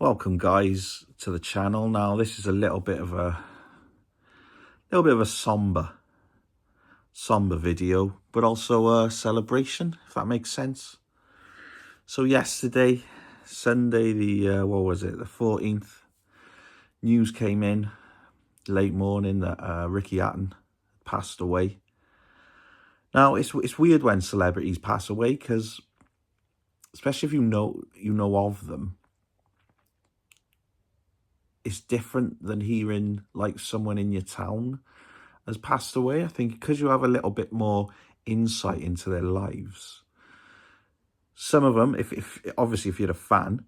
Welcome guys to the channel. Now this is a little bit of a somber video, but also a celebration, if that makes sense. So yesterday, Sunday, the 14th, news came in late morning that Ricky Hatton passed away. Now it's weird when celebrities pass away, because especially if you know of them, it's different than hearing like someone in your town has passed away. I think because you have a little bit more insight into their lives. Some of them, if obviously if you're a fan,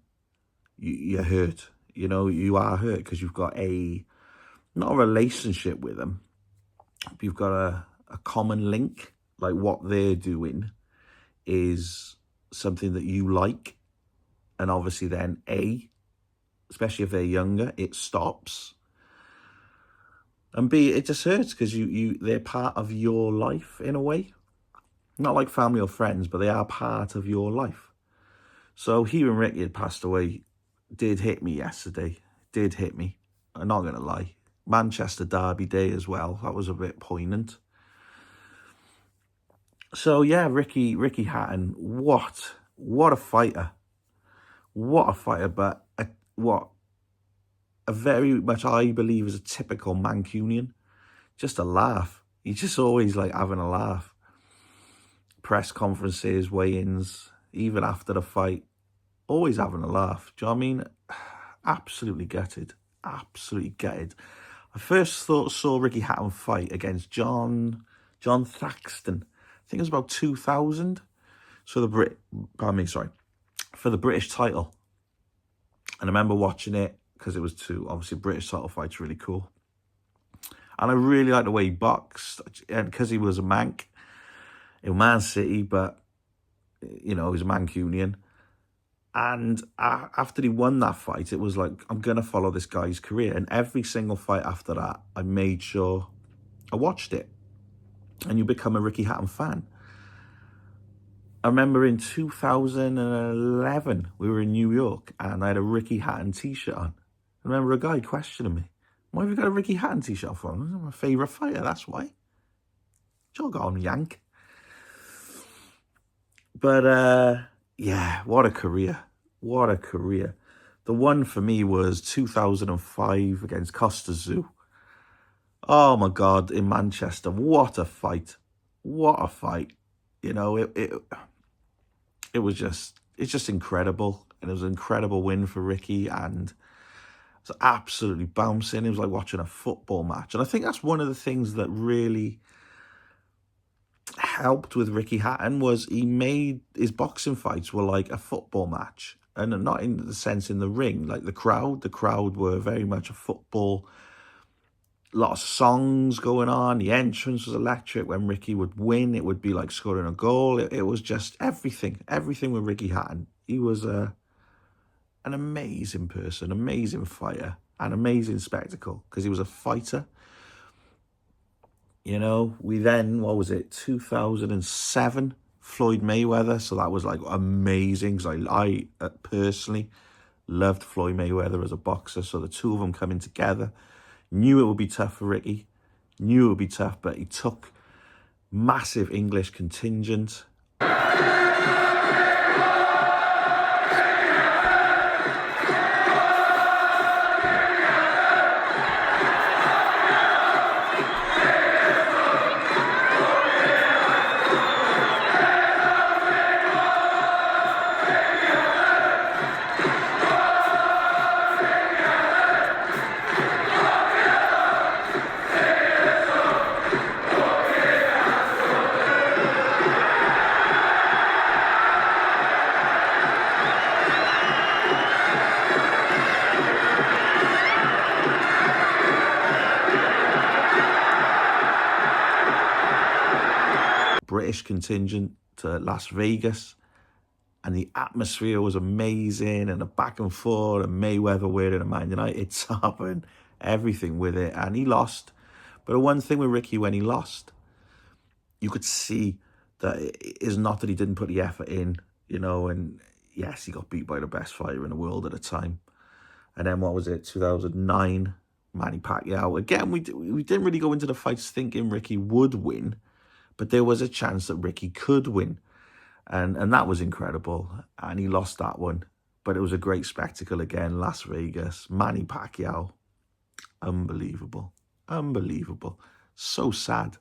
you're hurt. You know, you are hurt because you've got not a relationship with them, but you've got a common link. Like what they're doing is something that you like, and obviously then especially if they're younger, it stops. And B, it just hurts because they're part of your life in a way. Not like family or friends, but they are part of your life. So hearing Ricky had passed away did hit me yesterday. Did hit me. I'm not going to lie. Manchester Derby Day as well. That was a bit poignant. So yeah, Ricky Hatton, what a fighter. What a fighter, but a very much, I believe, is a typical Mancunian. Just a laugh. He's just always like having a laugh. Press conferences, weigh-ins, even after the fight, always having a laugh. Do you know what I mean? Absolutely gutted. Absolutely gutted. I first saw Ricky Hatton fight against John Thaxton. I think it was about 2000. So for the British title. And I remember watching it because it was obviously British title fight's really cool. And I really liked the way he boxed, and because he was a Manc in Man City, but you know, he was a Mancunian. And after he won that fight, it was like, I'm going to follow this guy's career. And every single fight after that, I made sure I watched it. And you become a Ricky Hatton fan. I remember in 2011, we were in New York, and I had a Ricky Hatton t-shirt on. I remember a guy questioning me, why have you got a Ricky Hatton t-shirt on? I'm my favourite fighter, that's why. Jog on, Yank. But yeah, what a career. What a career. The one for me was 2005 against Costa Zoo. Oh my God, in Manchester. What a fight. What a fight. You know, it's just incredible. And it was an incredible win for Ricky, and it was absolutely bouncing. It was like watching a football match. And I think that's one of the things that really helped with Ricky Hatton, was he made his boxing fights were like a football match. And not in the sense in the ring, like the crowd were very much a football. A lot of songs going on. The entrance was electric. When Ricky would win, it would be like scoring a goal. It was just everything with Ricky Hatton. He was an amazing person, amazing fighter, an amazing spectacle, because he was a fighter. You know, we then, 2007, Floyd Mayweather. So that was like amazing, because I personally loved Floyd Mayweather as a boxer. So the two of them coming together. Knew it would be tough for Ricky. Knew it would be tough, but he took massive English contingent. British contingent to Las Vegas, and the atmosphere was amazing, and the back and forth, and Mayweather wearing a Man United top and everything with it, and he lost. But the one thing with Ricky, when he lost, you could see that it is not that he didn't put the effort in, you know, and yes, he got beat by the best fighter in the world at the time, And then what was it, 2009, Manny Pacquiao. Again, we didn't really go into the fights thinking Ricky would win, but there was a chance that Ricky could win. And that was incredible. And he lost that one. But it was a great spectacle again, Las Vegas. Manny Pacquiao. Unbelievable. Unbelievable. So sad.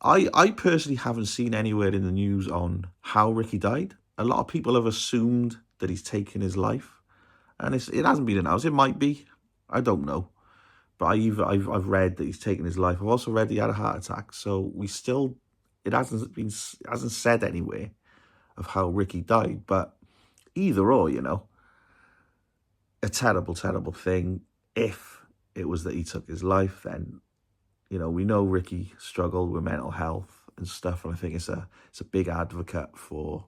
I personally haven't seen anywhere in the news on how Ricky died. A lot of people have assumed that he's taken his life. And it hasn't been announced. It might be. I don't know. But I've read that he's taken his life. I've also read he had a heart attack. So it hasn't said anywhere of how Ricky died. But either or, a terrible, terrible thing. If it was that he took his life, then, we know Ricky struggled with mental health and stuff. And I think it's a big advocate for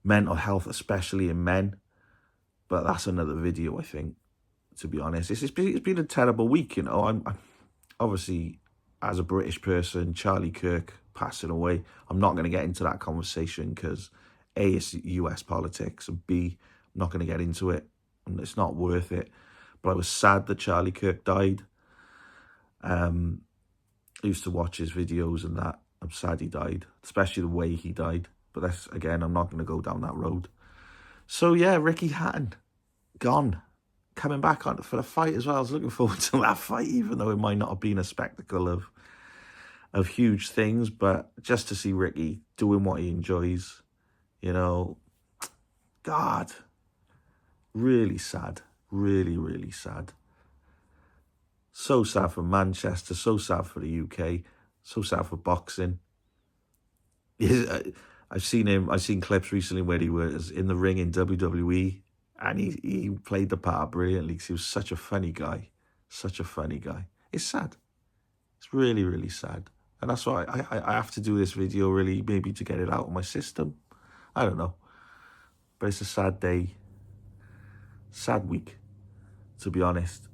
mental health, especially in men. But that's another video, I think, to be honest. It's been a terrible week, I'm obviously, as a British person, Charlie Kirk passing away, I'm not going to get into that conversation because A, it's US politics, and B, I'm not going to get into it, and it's not worth it. But I was sad that Charlie Kirk died. I used to watch his videos and that. I'm sad he died, especially the way he died. But that's, again, I'm not going to go down that road. So, yeah, Ricky Hatton, gone. Coming back on for the fight as well. I was looking forward to that fight, even though it might not have been a spectacle of huge things. But just to see Ricky doing what he enjoys, God, really sad. Really, really sad. So sad for Manchester, so sad for the UK, so sad for boxing. I've seen clips recently where he was in the ring in WWE, and he played the part brilliantly because he was such a funny guy. Such a funny guy. It's sad. It's really, really sad. And that's why I have to do this video, really, maybe to get it out of my system. I don't know. But it's a sad day. Sad week, to be honest.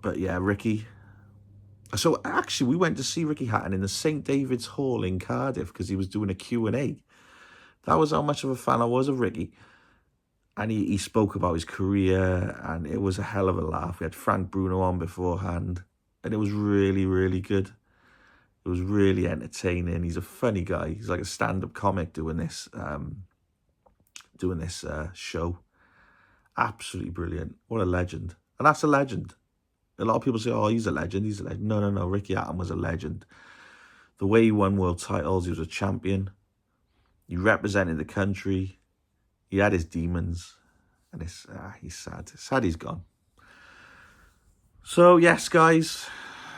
But yeah, Ricky. So actually, we went to see Ricky Hatton in the St. David's Hall in Cardiff because he was doing a Q&A. That was how much of a fan I was of Ricky. And he spoke about his career, and it was a hell of a laugh. We had Frank Bruno on beforehand, and it was really, really good. It was really entertaining. He's a funny guy. He's like a stand-up comic doing this show. Absolutely brilliant. What a legend. And that's a legend. A lot of people say, oh, he's a legend. He's a legend. No. Ricky Hatton was a legend. The way he won world titles, he was a champion. He represented the country. He had his demons. And he's sad. It's sad he's gone. So, yes, guys,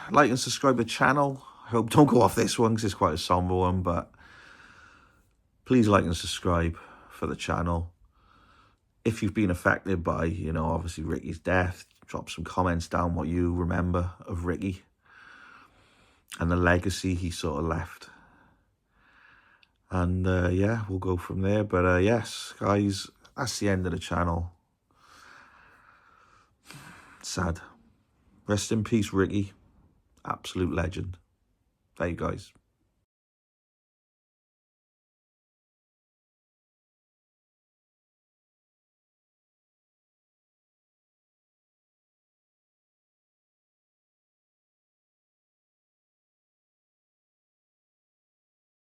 like and subscribe to the channel. I hope don't go off this one because it's quite a somber one. But please like and subscribe for the channel. If you've been affected by, obviously Ricky's death, drop some comments down what you remember of Ricky and the legacy he sort of left. And yeah, we'll go from there. But yes, guys, that's the end of the channel. Sad. Rest in peace, Ricky. Absolute legend. There you guys.